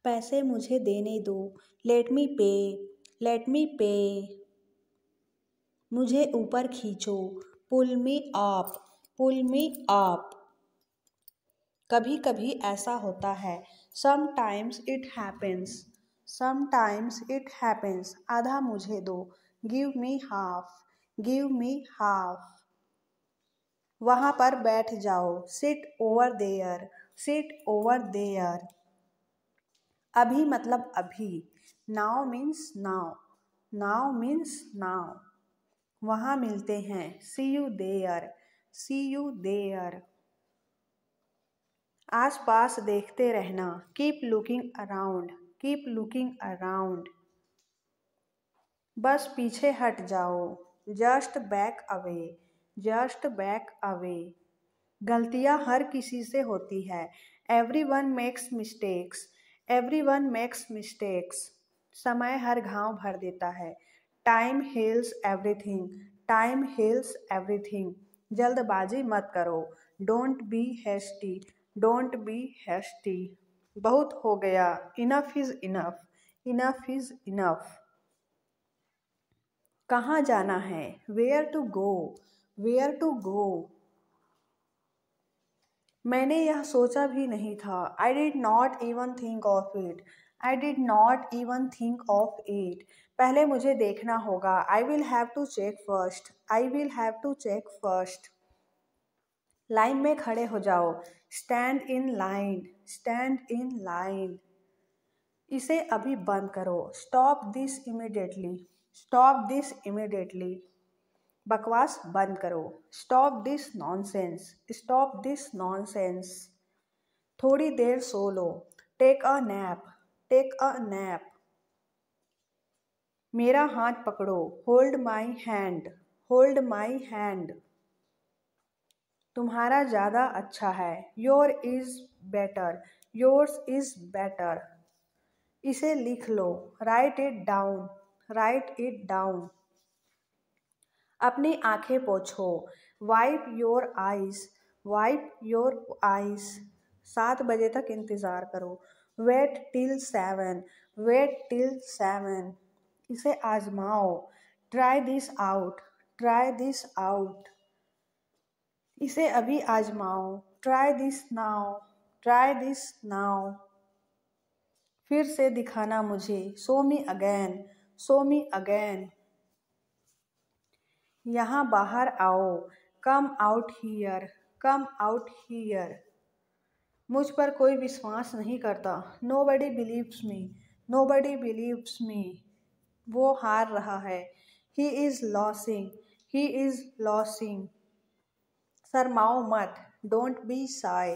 पैसे मुझे देने दो, लेट मी पे, लेट मी पे। मुझे ऊपर खींचो, पुल मी अप, पुल मी अप। कभी कभी ऐसा होता है, sometimes it happens, sometimes it happens. आधा मुझे दो, give me half, give me half. वहाँ पर बैठ जाओ, sit over there, sit over there. अभी मतलब अभी, now means now, now means now. वहाँ मिलते हैं, see you there, see you there. आस पास देखते रहना, keep looking around, keep looking around. बस पीछे हट जाओ, just back away, just back away. गलतियाँ हर किसी से होती है, everyone makes mistakes, everyone makes mistakes. समय हर घाव भर देता है, time heals everything, time heals everything. जल्दबाजी मत करो, don't be hasty, don't be hasty. बहुत हो गया, enough is enough, enough is enough. कहाँ जाना है, where to go, where to go. मैंने यह सोचा भी नहीं था, I did not even think of it, I did not even think of it. पहले मुझे देखना होगा, I will have to check first, I will have to check first. Line में खड़े हो जाओ, stand in line, stand in line. इसे अभी बंद करो, stop this immediately, stop this immediately. बकवास बंद करो, stop this nonsense, stop this nonsense. थोड़ी देर सो लो, take a nap, take a nap. मेरा हाथ पकड़ो, hold my hand, hold my hand. तुम्हारा ज़्यादा अच्छा है, your is better, yours is better. इसे लिख लो, write it down, write it down. अपनी आंखें पोंछो, wipe your eyes, wipe your eyes. 7 बजे तक इंतज़ार करो, वेट टिल 7, वेट टिल 7। इसे आजमाओ, try this out, try this out. इसे अभी आजमाओ, try this now, try this now. फिर से दिखाना मुझे, show me again, show me again. यहाँ बाहर आओ, come out here, come out here. मुझ पर कोई विश्वास नहीं करता, nobody believes me, nobody believes me. वो हार रहा है, he is losing, he is losing. शर्माओ मत, don't be shy,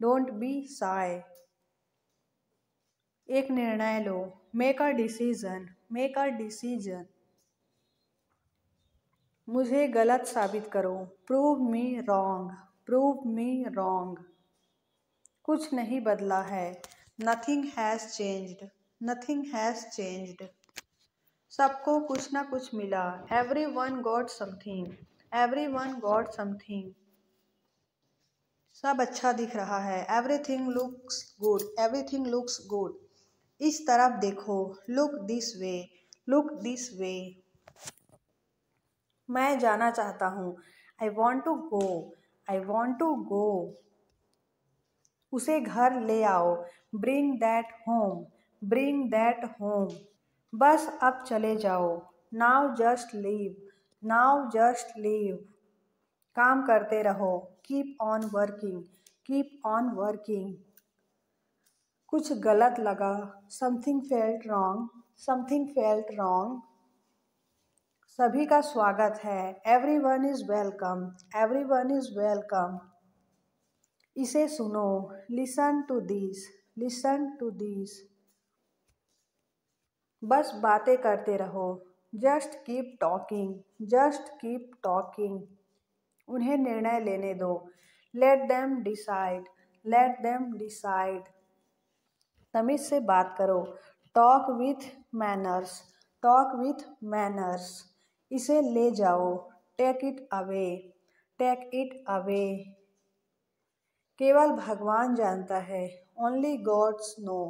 don't be shy. एक निर्णय लो, make a decision, make a decision. मुझे गलत साबित करो, prove me wrong, prove me wrong. कुछ नहीं बदला है, nothing has changed, nothing has changed. सबको कुछ ना कुछ मिला, everyone got something, everyone got something. सब अच्छा दिख रहा है, everything looks good, everything looks good. इस तरफ देखो, look this way, look this way. मैं जाना चाहता हूँ, I want to go, I want to go. उसे घर ले आओ, bring that home, bring that home. बस अब चले जाओ, now just leave, now just leave. काम करते रहो, keep on working, keep on working. कुछ गलत लगा, something felt wrong, something felt wrong. सभी का स्वागत है, everyone is welcome, everyone is welcome. इसे सुनो, listen to this, listen to this. बस बातें करते रहो, just keep talking, just keep talking. उन्हें निर्णय लेने दो, let them decide, let them decide. तमीज़ से बात करो, talk with manners, talk with manners. इसे ले जाओ, take it away, take it away. केवल भगवान जानता है, only gods know,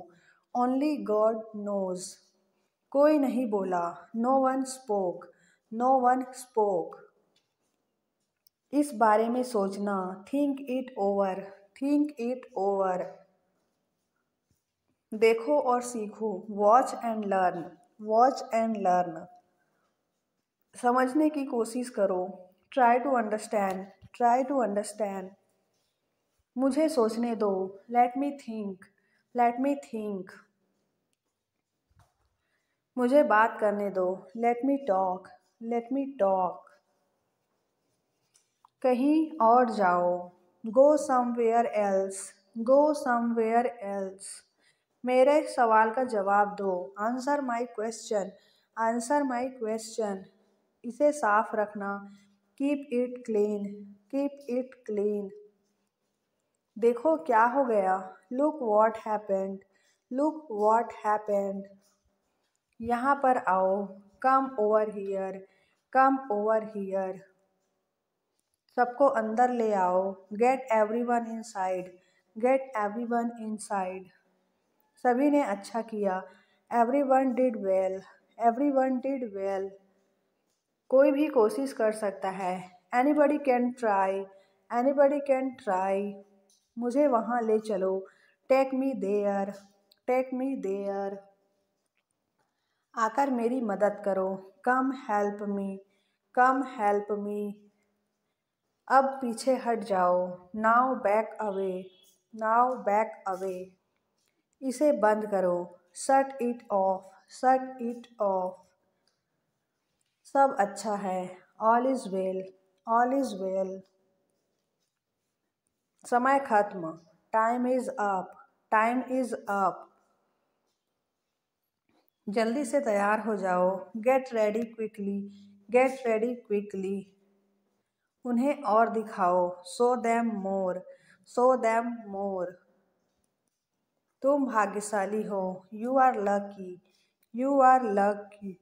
only God knows. कोई नहीं बोला, no one spoke, no one spoke. इस बारे में सोचना, think it over, think it over. देखो और सीखो, watch and learn, watch and learn. समझने की कोशिश करो, try to understand, try to understand. मुझे सोचने दो, let me think, let me think. मुझे बात करने दो, let me talk, let me talk. कहीं और जाओ, go somewhere else, go somewhere else. मेरे सवाल का जवाब दो, answer my question, answer my question. इसे साफ रखना, keep it clean, keep it clean. देखो क्या हो गया, look what happened, look what happened. यहाँ पर आओ, come over here, come over here. सबको अंदर ले आओ, get everyone inside, get everyone inside. सभी ने अच्छा किया, everyone did well, everyone did well. कोई भी कोशिश कर सकता है, anybody can try, anybody can try. मुझे वहाँ ले चलो, take me there, take me there. आकर मेरी मदद करो, कम हेल्प मी, कम हेल्प मी। अब पीछे हट जाओ, now back away, now back away. इसे बंद करो, shut it off, shut it off. सब अच्छा है, all is well, all is well. समय खत्म, time is up, time is up. जल्दी से तैयार हो जाओ, get ready quickly, get ready quickly. उन्हें और दिखाओ, show them more, show them more. तुम भाग्यशाली हो, you are lucky, you are lucky.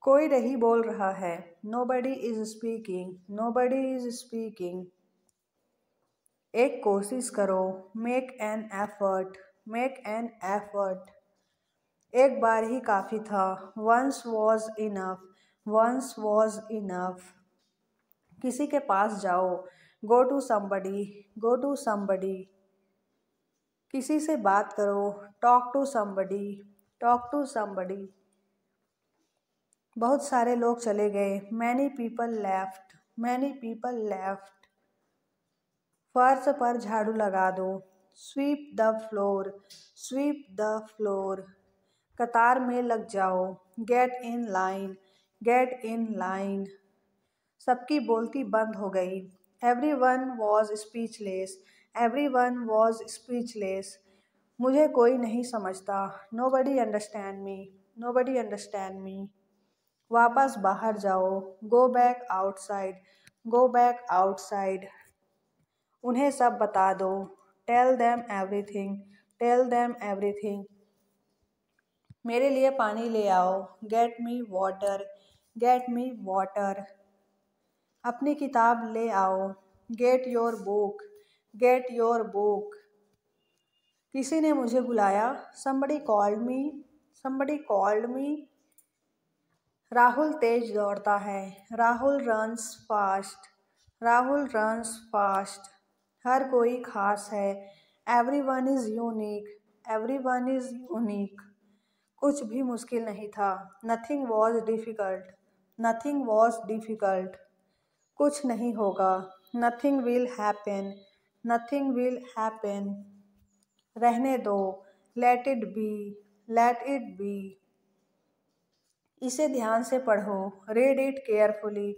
कोई नहीं बोल रहा है, nobody is speaking, nobody is speaking. एक कोशिश करो, make an effort, make an effort. एक बार ही काफ़ी था, once was enough, once was enough. किसी के पास जाओ, go to somebody, go to somebody. किसी से बात करो, talk to somebody, talk to somebody. बहुत सारे लोग चले गए, many people left, many people left. फर्श पर झाड़ू लगा दो, sweep the floor, sweep the floor. कतार में लग जाओ, get in line, get in line. सबकी बोलती बंद हो गई, everyone was speechless, everyone was speechless. मुझे कोई नहीं समझता, nobody understand me, nobody understand me. वापस बाहर जाओ, go back outside, go back outside. उन्हें सब बता दो, tell them everything, tell them everything. मेरे लिए पानी ले आओ, get me water, get me water. अपनी किताब ले आओ, get your book, get your book. किसी ने मुझे बुलाया, somebody called me, somebody called me। Rahul तेज दौड़ता है, Rahul runs fast, Rahul runs fast. हर कोई खास है, everyone is unique, everyone is unique. कुछ भी मुश्किल नहीं था, nothing was difficult, nothing was difficult. कुछ नहीं होगा, nothing will happen, nothing will happen. रहने दो, let it be, let it be. इसे ध्यान से पढ़ो, read it carefully,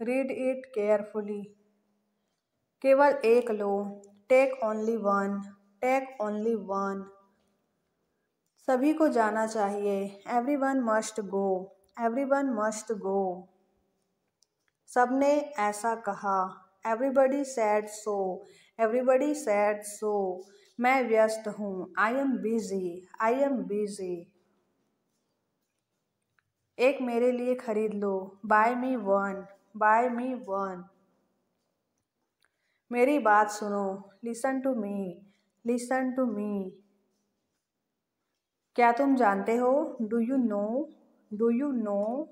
read it carefully. केवल एक लो, take only one, take only one. सभी को जाना चाहिए, everyone must go, everyone must go. सबने ऐसा कहा, everybody said so, everybody said so. मैं व्यस्त हूँ, I am busy, I am busy. एक मेरे लिए खरीद लो, buy me one, buy me one. मेरी बात सुनो, listen to me, listen to me. क्या तुम जानते हो? Do you know? Do you know?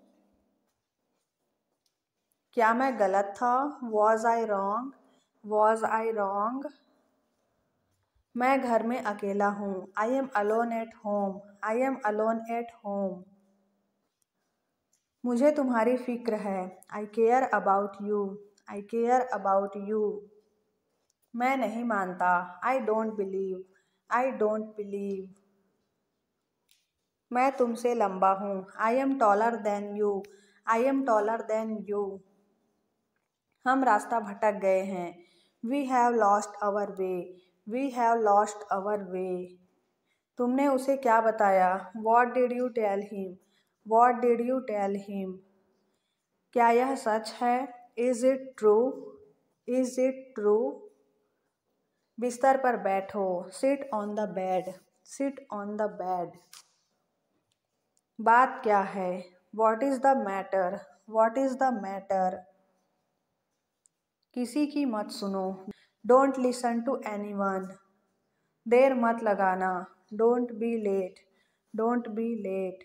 क्या मैं गलत था? Was I wrong? Was I wrong? मैं घर में अकेला हूँ। I am alone at home. I am alone at home. मुझे तुम्हारी फिक्र है। I care about you. I care about you. मैं नहीं मानता। I don't believe. I don't believe. मैं तुमसे लंबा हूँ। I am taller than you. I am taller than you. हम रास्ता भटक गए हैं। We have lost our way. We have lost our way. तुमने उसे क्या बताया? What did you tell him? What did you tell him? क्या यह सच है? Is it true? Is it true? बिस्तर पर बैठो। Sit on the bed. Sit on the bed. बात क्या है? What is the matter? What is the matter? किसी की मत सुनो। Don't listen to anyone. देर मत लगाना। Don't be late. Don't be late.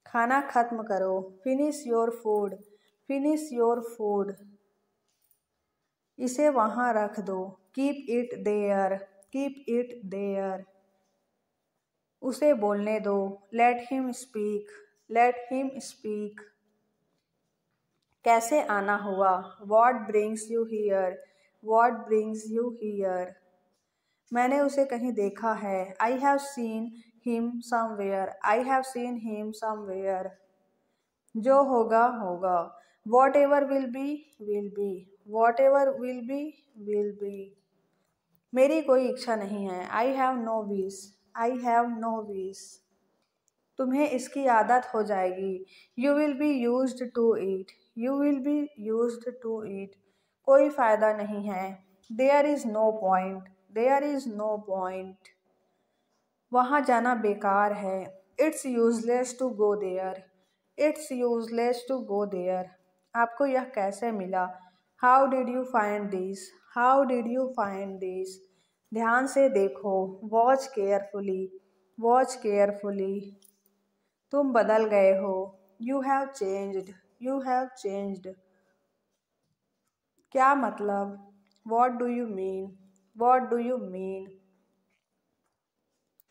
खाना खत्म करो। Finish your food. Finish your food. इसे वहाँ रख दो। Keep it there. Keep it there. उसे बोलने दो। Let him speak. Let him speak. कैसे आना हुआ? What brings you here? What brings you here? मैंने उसे कहीं देखा है। I have seen him somewhere. I have seen him somewhere. जो होगा होगा। Whatever will be will be. Whatever will be will be. मेरी कोई इच्छा नहीं है। I have no wish. I have no wish. तुम्हें इसकी आदत हो जाएगी। You will be used to it. You will be used to it. कोई फ़ायदा नहीं है। There is no point. There is no point. वहाँ जाना बेकार है। It's useless to go there. It's useless to go there. आपको यह कैसे मिला? How did you find this? How did you find this? ध्यान से देखो। Watch carefully. Watch carefully. तुम बदल गए हो। You have changed. You have changed. क्या मतलब? What do you mean? What do you mean?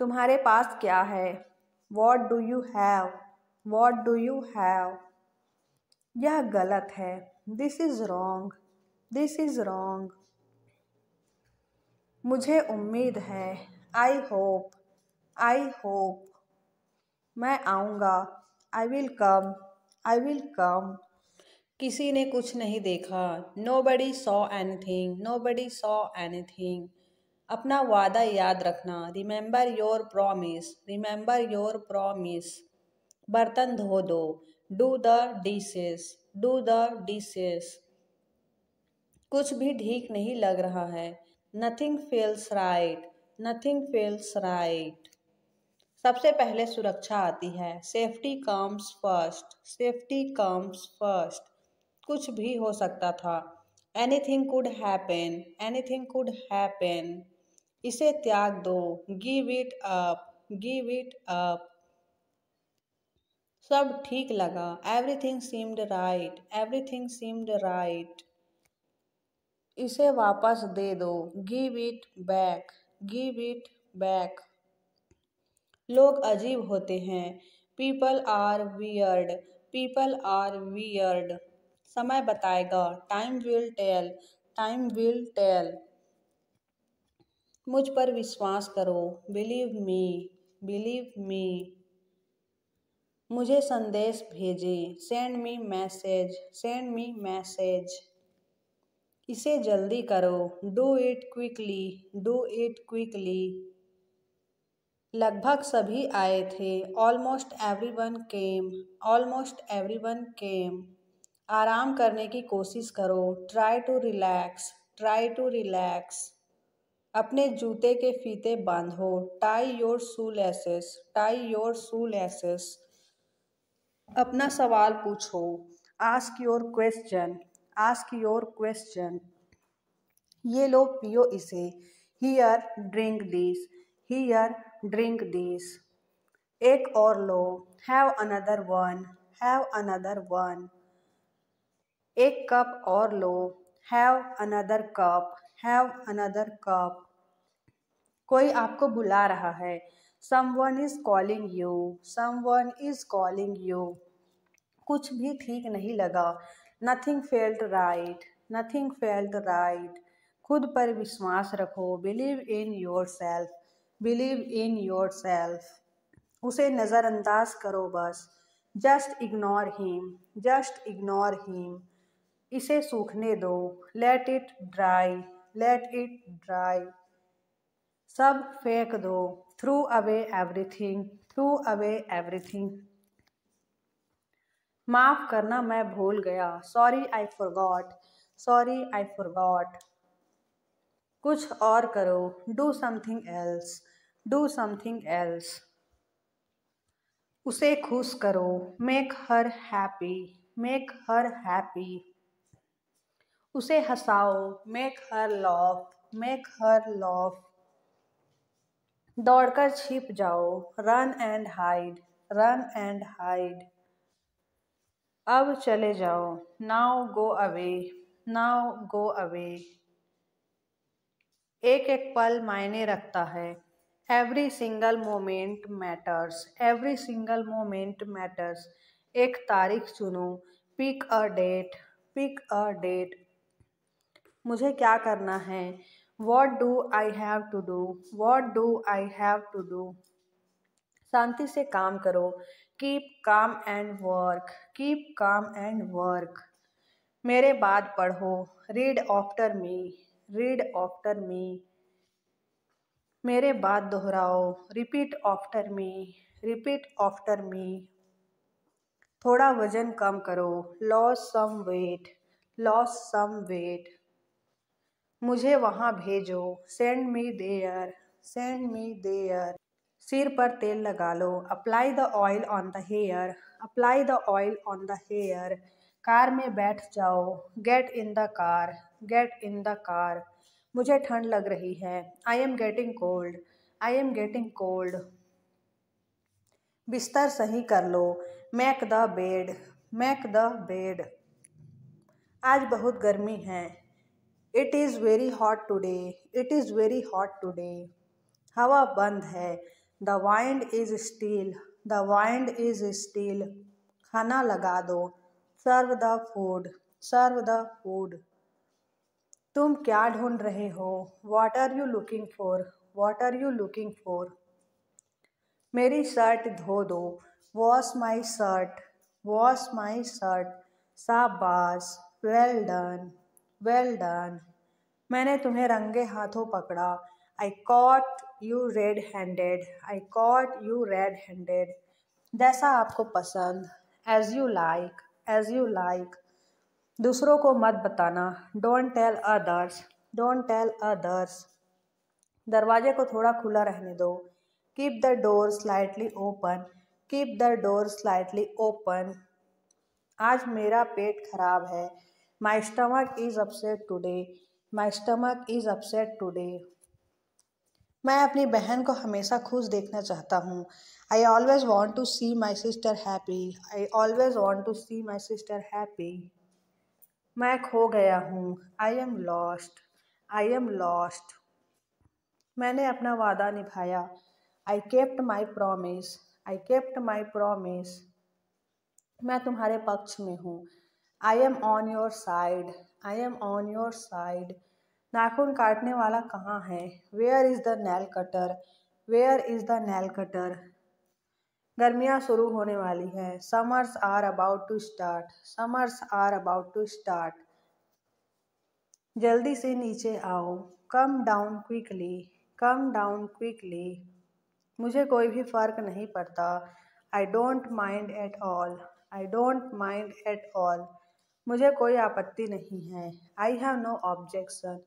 तुम्हारे पास क्या है? What do you have? What do you have? यह गलत है। This is wrong. This is wrong. मुझे उम्मीद है। I hope. I hope. मैं आऊँगा। I will come. I will come. किसी ने कुछ नहीं देखा। नो बडी सॉ एनीथिंग। नो बडी सॉ एनीथिंग। अपना वादा याद रखना। Remember your promise. Remember your promise. बर्तन धो दो। Do the dishes. Do the dishes. कुछ भी ठीक नहीं लग रहा है। Nothing feels right. Nothing feels right. सबसे पहले सुरक्षा आती है। Safety comes first. Safety comes first. कुछ भी हो सकता था। Anything could happen. Anything could happen. इसे त्याग दो। Give it up. Give it up. सब ठीक लगा। Everything seemed right. Everything seemed right. इसे वापस दे दो। Give it back. Give it back. लोग अजीब होते हैं। People are weird. People are weird. समय बताएगा। Time will tell. Time will tell. मुझ पर विश्वास करो। Believe me. Believe me. मुझे संदेश भेजें। Send me message. Send me message. इसे जल्दी करो। Do it quickly. Do it quickly. लगभग सभी आए थे। Almost everyone came. Almost everyone came. आराम करने की कोशिश करो। Try to relax. Try to relax. अपने जूते के फीते बांधो। Tie your shoe laces. Tie your shoe laces. अपना सवाल पूछो। Ask your question. Ask your question. ये लो पियो इसे। Here drink this. Here drink this. एक और लो, have another one, have another one. एक कप और लो, have another cup, have another cup. कोई आपको बुला रहा है, someone is calling you, someone is calling you. कुछ भी ठीक नहीं लगा, nothing felt right, nothing felt right. खुद पर विश्वास रखो, believe in your self, believe in your self. उसे नज़रअंदाज करो बस, just ignore him, just ignore him. इसे सूखने दो, let it dry, let it dry. सब फेंक दो, through away everything, through away everything. माफ़ करना मैं भूल गया, sorry I forgot, sorry I forgot. कुछ और करो, do something else, do something else. उसे खुश करो, make her happy, make her happy. उसे हंसाओ, make her laugh, make her laugh. दौड़कर छिप जाओ, run and hide, run and hide. अब चले जाओ, now go away, now go away. एक एक पल मायने रखता है, every single moment matters, every single moment matters. एक तारीख चुनो, pick a date, pick a date. मुझे क्या करना है, what do I have to do, what do I have to do. शांति से काम करो, keep calm and work, keep calm and work. मेरे बाद पढ़ो, read after me, read after me. मेरे बाद दोहराओ, repeat after me, repeat after me. थोड़ा वजन कम करो, loss some weight, loss some weight. मुझे वहाँ भेजो, send me there, send me there. सिर पर तेल लगा लो, apply the oil on the hair, apply the oil on the hair. Car में बैठ जाओ, get in the car, gate in the car. मुझे ठंड लग रही है, I am getting cold, I am getting cold. बिस्तर सही कर लो, make the bed, make the bed. आज बहुत गर्मी है, it is very hot today, it is very hot today. हवा बंद है, the wind is still, the wind is still. खाना लगा दो, serve the food, serve the food. तुम क्या ढूंढ रहे हो, what are you looking for, what are you looking for. मेरी शर्ट धो दो, wash my shirt, wash my shirt. शाबाश, वेल डन, वेल डन। मैंने तुम्हें रंगे हाथों पकड़ा, I caught you red handed, I caught you red handed. जैसा आपको पसंद, as you like, as you like. दूसरों को मत बताना, don't tell others, don't tell others. दरवाजे को थोड़ा खुला रहने दो, keep the door slightly open, keep the door slightly open. आज मेरा पेट खराब है, my stomach is upset today, my stomach is upset today. मैं अपनी बहन को हमेशा खुश देखना चाहता हूँ, I always want to see my sister happy, I always want to see my sister happy. मैं खो गया हूँ, I am lost, I am lost. मैंने अपना वादा निभाया, I kept my promise, I kept my promise. मैं तुम्हारे पक्ष में हूँ, I am on your side, I am on your side. नाखून काटने वाला कहाँ है, where is the nail cutter, where is the nail cutter. गर्मियाँ शुरू होने वाली हैं, summers are about to start, summers are about to start. जल्दी से नीचे आओ, come down quickly, come down quickly. मुझे कोई भी फ़र्क नहीं पड़ता, I don't mind at all, I don't mind at all. मुझे कोई आपत्ति नहीं है, I have no objection,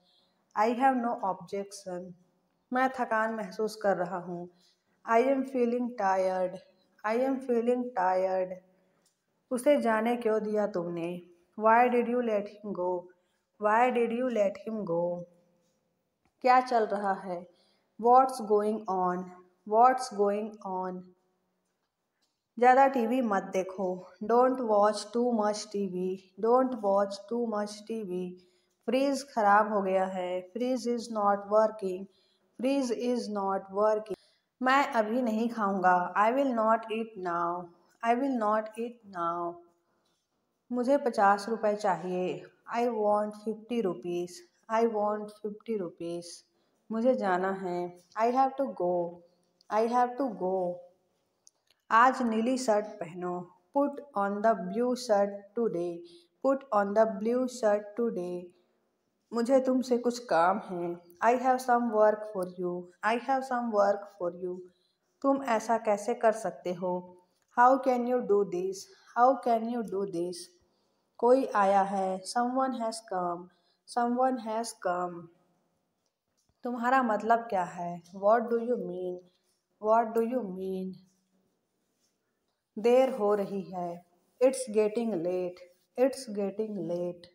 I have no objection. मैं थकान महसूस कर रहा हूँ, I am feeling tired, I am feeling tired. उसे जाने क्यों दिया तुमने, why did you let him go, why did you let him go. क्या चल रहा है, What's going on? What's going on? ज़्यादा टीवी मत देखो। Don't watch too much TV. Don't watch too much TV. Fridge खराब हो गया है। Fridge is not working. Fridge is not working. मैं अभी नहीं खाऊंगा। I will not eat now. I will not eat now. मुझे 50 रुपए चाहिए। I want 50 rupees. I want 50 rupees. मुझे जाना है। I have to go. I have to go. आज नीली शर्ट पहनो। Put on the blue shirt today. Put on the blue shirt today. मुझे तुमसे कुछ काम है। I have some work for you. I have some work for you. तुम ऐसा कैसे कर सकते हो? How can you do this? How can you do this? कोई आया है। Someone has come. Someone has come. तुम्हारा मतलब क्या है? What do you mean? What do you mean? देर हो रही है। It's getting late. It's getting late.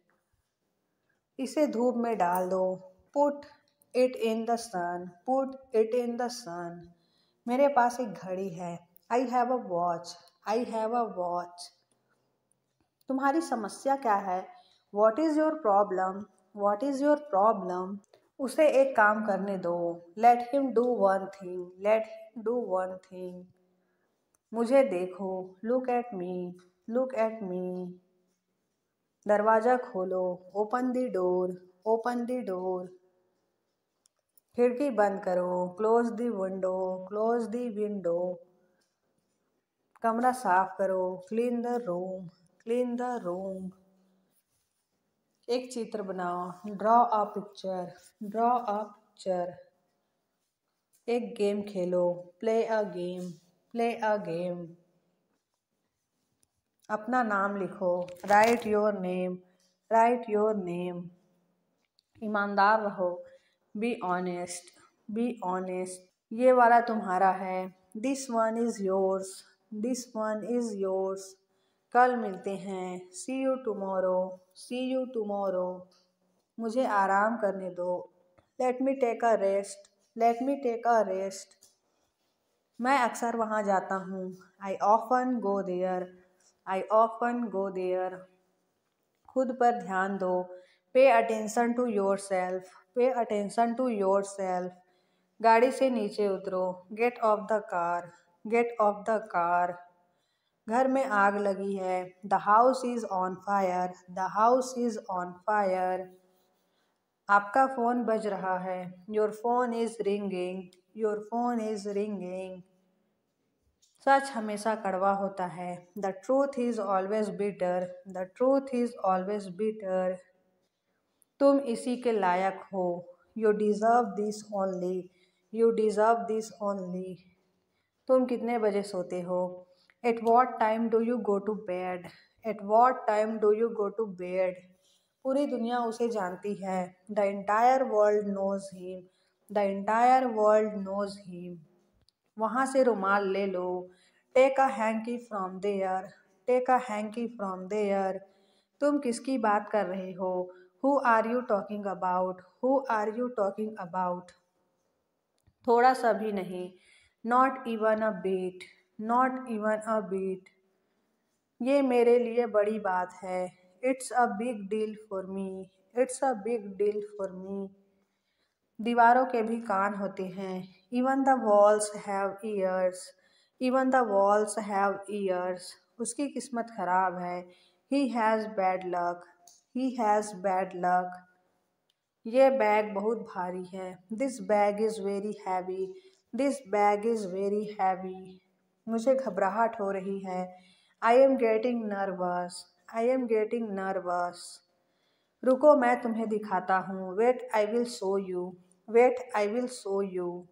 इसे धूप में डाल दो। Put it in the sun. Put it in the sun. मेरे पास एक घड़ी है। I have a watch. I have a watch. तुम्हारी समस्या क्या है? What is your problem? What is your problem? उसे एक काम करने दो। Let him do one thing. Let him do one thing. मुझे देखो। Look at me. Look at मी। दरवाज़ा खोलो। Open the door. Open the door. खिड़की बंद करो। Close the window. Close the window. कमरा साफ करो। Clean the room. Clean the room. एक चित्र बनाओ। Draw a picture. Draw a picture. एक game Khelo. Play a game. Play a game. अपना नाम लिखो। Right your name. Right your name. ईमानदार रहो। Be honest. Be honest. ये वाला तुम्हारा है। This one is yours. This one is yours. कल मिलते हैं। See you tomorrow. See you tomorrow. मुझे आराम करने दो। Let me take a rest. Let me take a rest. मैं अक्सर वहाँ जाता हूँ। I often go there. I often go there. खुद पर ध्यान दो। Pay attention to yourself. Pay attention to yourself. गाड़ी से नीचे उतरो। Get off the car. Get off the car. घर में आग लगी है। The house is on fire. The house is on fire. आपका फ़ोन बज रहा है। Your phone is ringing. Your phone is ringing. सच हमेशा कड़वा होता है। The truth is always bitter. The truth is always bitter. तुम इसी के लायक हो। You deserve this only. You deserve this only. तुम कितने बजे सोते हो? At what time do you go to bed? At what time do you go to bed? पूरी दुनिया उसे जानती है। The entire world knows him. The entire world knows him. वहाँ से रुमाल ले लो। Take a hankie from there. Take a hankie from there. तुम किसकी बात कर रहे हो? Who are you talking about? Who are you talking about? थोड़ा सा भी नहीं। Not even a bit. Not even a bit. ये मेरे लिए बड़ी बात है। It's a big deal for me. It's a big deal for me. दीवारों के भी कान होते हैं। Even the walls have ears. Even the walls have ears. उसकी किस्मत खराब है। He has bad luck. He has bad luck. ये बैग बहुत भारी है। This bag is very heavy. This bag is very heavy. मुझे घबराहट हो रही है। I am getting nervous. I am getting nervous. रुको मैं तुम्हें दिखाता हूँ। Wait I will show you. Wait I will show you.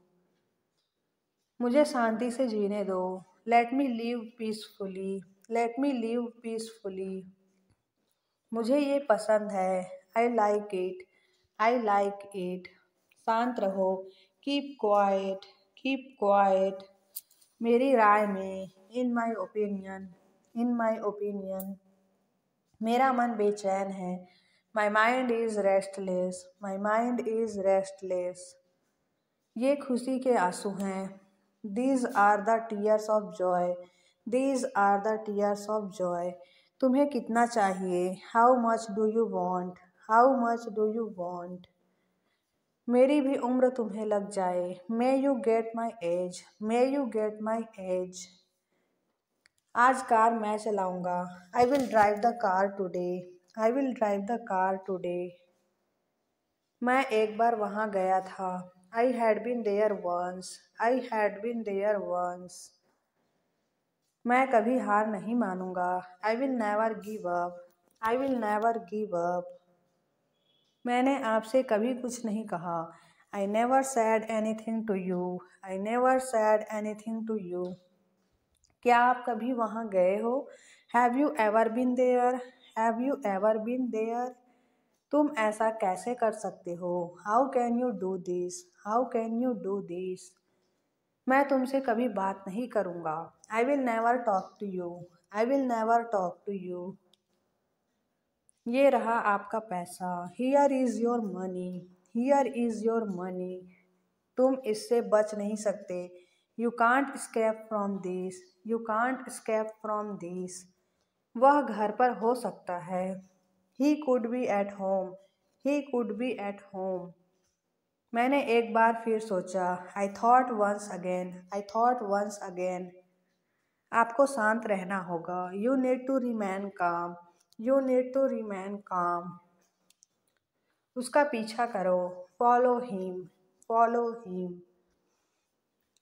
मुझे शांति से जीने दो। Let me live peacefully. Let me live peacefully. मुझे ये पसंद है। I like it. I like it. शांत रहो। Keep quiet. Keep quiet. मेरी राय में। In my opinion. In my opinion. मेरा मन बेचैन है। My mind is restless. My mind is restless. ये खुशी के आंसू हैं। These are the tears of joy. These are the tears of joy. तुम्हें कितना चाहिए? How much do you want? How much do you want? मेरी भी उम्र तुम्हें लग जाए। May you get my age. May you get my age. आज कार मैं चलाऊंगा। I will drive the car today. I will drive the car today. मैं एक बार वहाँ गया था। I had been there once. I had been there once. मैं कभी हार नहीं मानूंगा। आई will never give up. I will never give up. मैंने आपसे कभी कुछ नहीं कहा। I never said anything to you. I never said anything to you. क्या आप कभी वहाँ गए हो? Have you ever been there? Have you ever been there? तुम ऐसा कैसे कर सकते हो? How can you do this? How can you do this? मैं तुमसे कभी बात नहीं करूँगा। I will never talk to you. I will never talk to you. ये रहा आपका पैसा। Here is your money. Here is your money. तुम इससे बच नहीं सकते। You can't escape from this. You can't escape from this. वह घर पर हो सकता है। He could be at home. He could be at home. मैंने एक बार फिर सोचा। I thought once again. I thought once again. आपको शांत रहना होगा। You need to remain calm. You need to remain calm. उसका पीछा करो। Follow him. Follow him.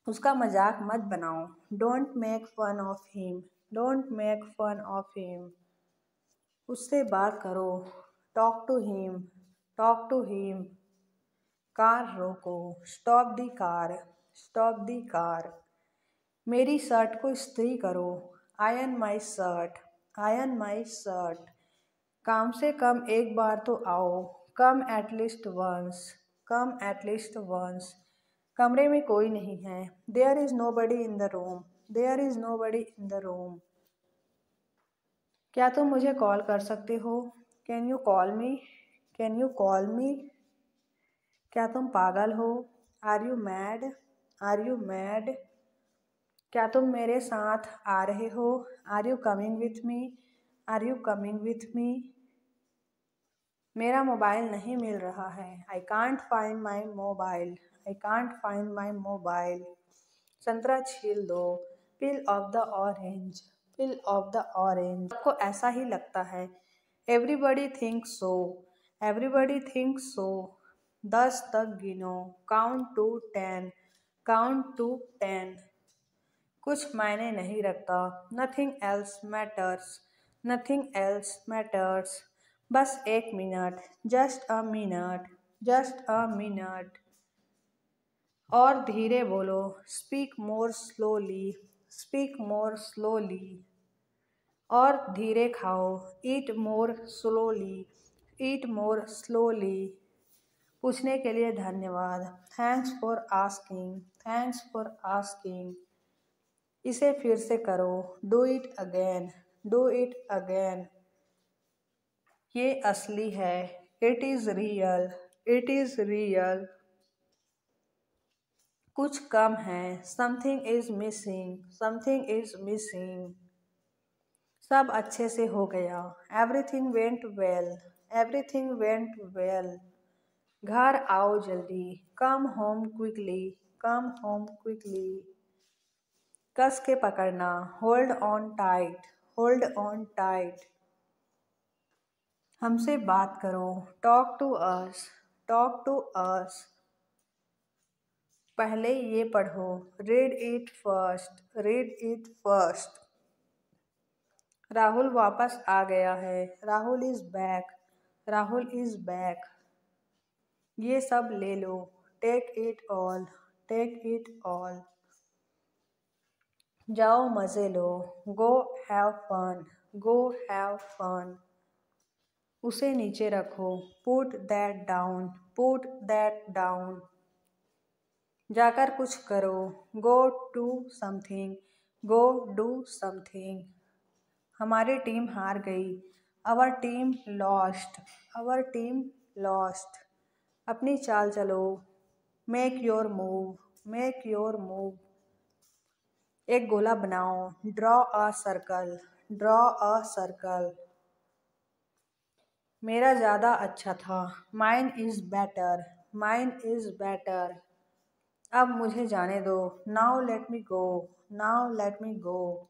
उसका मजाक मत बनाओ। Don't make fun of him. Don't make fun of him. उससे बात करो। Talk to him. Talk to him. Car रोको। Stop the car. Stop the car. मेरी शर्ट को इस्त्री करो। Iron my shirt. Iron my shirt. कम से कम एक बार तो आओ। Come at least once. Come at least once. कमरे में कोई नहीं है। There is nobody in the room. There is nobody in the room. क्या तुम मुझे कॉल कर सकते हो? Can you call me? Can you call me? क्या तुम पागल हो? Are you mad? Are you mad? क्या तुम मेरे साथ आ रहे हो? Are you coming with me? Are you coming with me? मेरा मोबाइल नहीं मिल रहा है। आई can't find my mobile. I can't find my mobile. संतरा छील दो। Peel off the orange. Peel off the orange. सबको ऐसा ही लगता है। Everybody thinks so. Everybody thinks so. 10 तक गिनो। Count to 10। Count to 10। कुछ मायने नहीं रखता। Nothing else matters. Nothing else matters. बस एक minute. Just a minute. Just a minute. और धीरे बोलो। Speak more slowly. Speak more slowly. और धीरे खाओ। Eat more slowly. Eat more slowly. पूछने के लिए धन्यवाद। Thanks for asking. Thanks for asking. इसे फिर से करो। Do it again. Do it again. ये असली है। It is real. It is real. कुछ कम है। Something is missing. Something is missing. सब अच्छे से हो गया। Everything went well. Everything went well. घर आओ जल्दी। Come home quickly. Come home quickly. कस के पकड़ना। Hold on tight. Hold on tight. हमसे बात करो। Talk to us. Talk to us. पहले ये पढ़ो। Read it first. Read it first. Rahul वापस आ गया है। Rahul is back. Rahul is back. ये सब ले लो। Take it all. Take it all. जाओ मज़े लो। Go have fun. Go have fun. उसे नीचे रखो। Put that down. Put that down. जाकर कुछ करो। Go to something. Go do something. हमारी टीम हार गई। Our team lost. Our team lost. अपनी चाल चलो। Make your move, make your move. एक गोला बनाओ, draw a circle, draw a circle. मेरा ज़्यादा अच्छा था, mine is better, mine is better. अब मुझे जाने दो, now let me go, now let me go.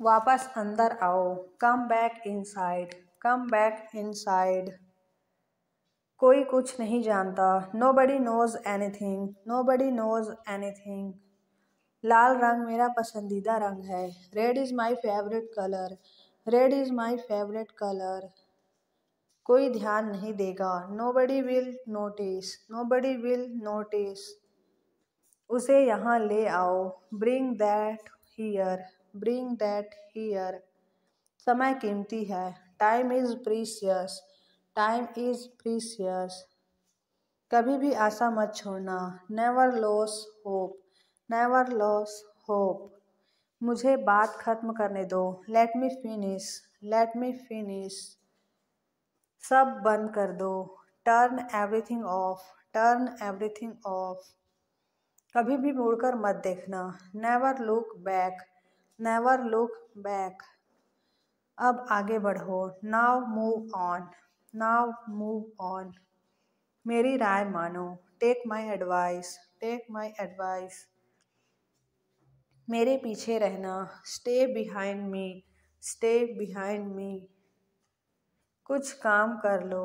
वापस अंदर आओ, come back inside, come back inside. कोई कुछ नहीं जानता, nobody knows anything, nobody knows anything. लाल रंग मेरा पसंदीदा रंग है, red is my favourite colour, red is my favourite colour. कोई ध्यान नहीं देगा, nobody will notice, nobody will notice. उसे यहाँ ले आओ, bring that here, bring that here. समय कीमती है, time is precious, time is precious. कभी भी आशा मत छोड़ना, never loss hope, never loss hope. मुझे बात खत्म करने दो, let me finish, let me finish. सब बंद कर दो, turn everything off, turn everything off. कभी भी मुड़कर मत देखना, never look back, never look back. अब आगे बढ़ो, now move on, now move on. मेरी राय मानो, take my advice, take my advice. मेरे पीछे रहना, stay behind me, stay behind me. कुछ काम कर लो,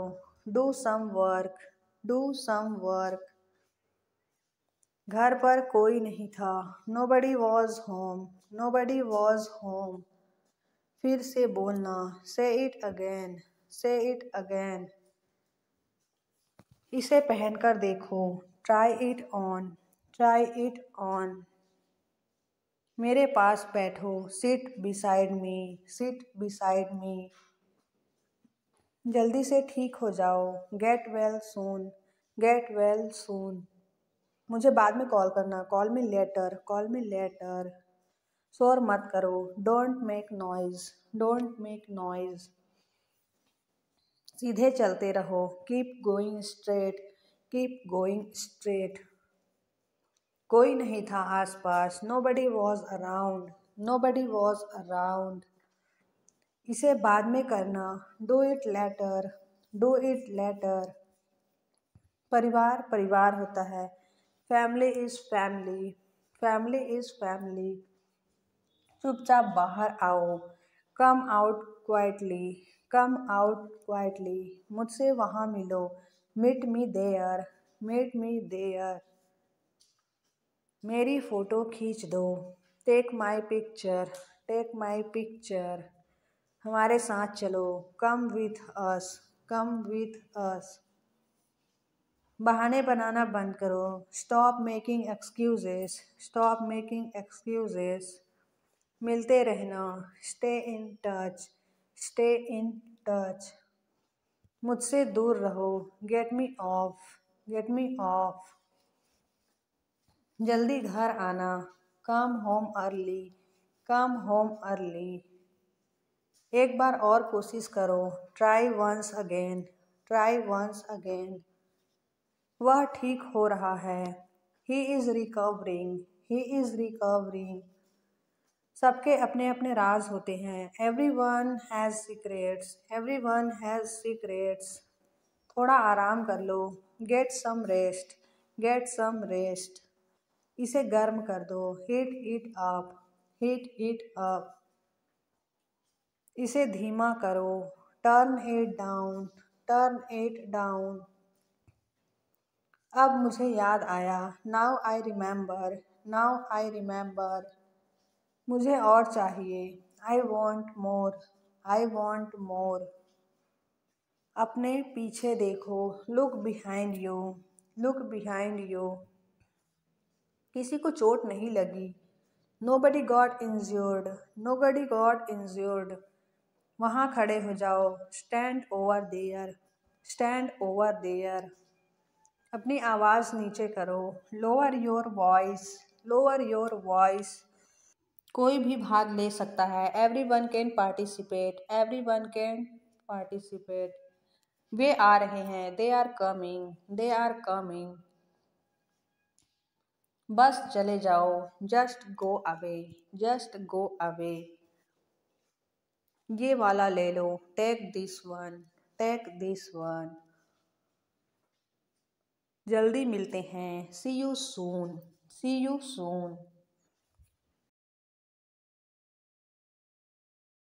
do some work, do some work. घर पर कोई नहीं था, nobody was home, nobody was home. फिर से बोलना, से इट अगेन, से इट अगेन। इसे पहनकर देखो, try it on, try it on. मेरे पास बैठो, seat beside me, seat beside me. जल्दी से ठीक हो जाओ, get well soon, get well soon. मुझे बाद में कॉल करना, call me later, call me later. शोर मत करो, don't make noise, don't make noise. सीधे चलते रहो, keep going straight, keep going straight. कोई नहीं था आसपास, nobody was around, nobody was around. इसे बाद में करना, do it later, do it later. परिवार परिवार होता है, family is family, family is family. चुपचाप बाहर आओ, come out quietly, come out quietly. मुझसे वहाँ मिलो, meet me there, meet me there. मेरी फ़ोटो खींच दो, take my picture, take my picture. हमारे साथ चलो, come with us, come with us. बहाने बनाना बंद करो, stop making excuses, stop making excuses. मिलते रहना, stay in touch, stay in touch. मुझसे दूर रहो, get me off, get me off. जल्दी घर आना, come home early, come home early. एक बार और कोशिश करो, try once again, try once again. वह ठीक हो रहा है, he is recovering, he is recovering. सबके अपने अपने राज होते हैं, everyone has secrets, everyone has secrets. थोड़ा आराम कर लो, get some rest, get some rest. इसे गर्म कर दो, heat it up, heat it up. इसे धीमा करो, turn it down, turn it down. अब मुझे याद आया, now I remember, now I remember. मुझे और चाहिए, I want more, I want more. अपने पीछे देखो, look behind you, look behind you. किसी को चोट नहीं लगी, nobody got injured, nobody got injured. वहाँ खड़े हो जाओ, stand over there, stand over there. अपनी आवाज़ नीचे करो, lower your voice, lower your voice. कोई भी भाग ले सकता है, everyone can participate, everyone can participate. वे आ रहे हैं, they are coming, they are coming. बस चले जाओ, just go away, just go away. ये वाला ले लो, take this one, take this one. जल्दी मिलते हैं, see you soon, C you soon.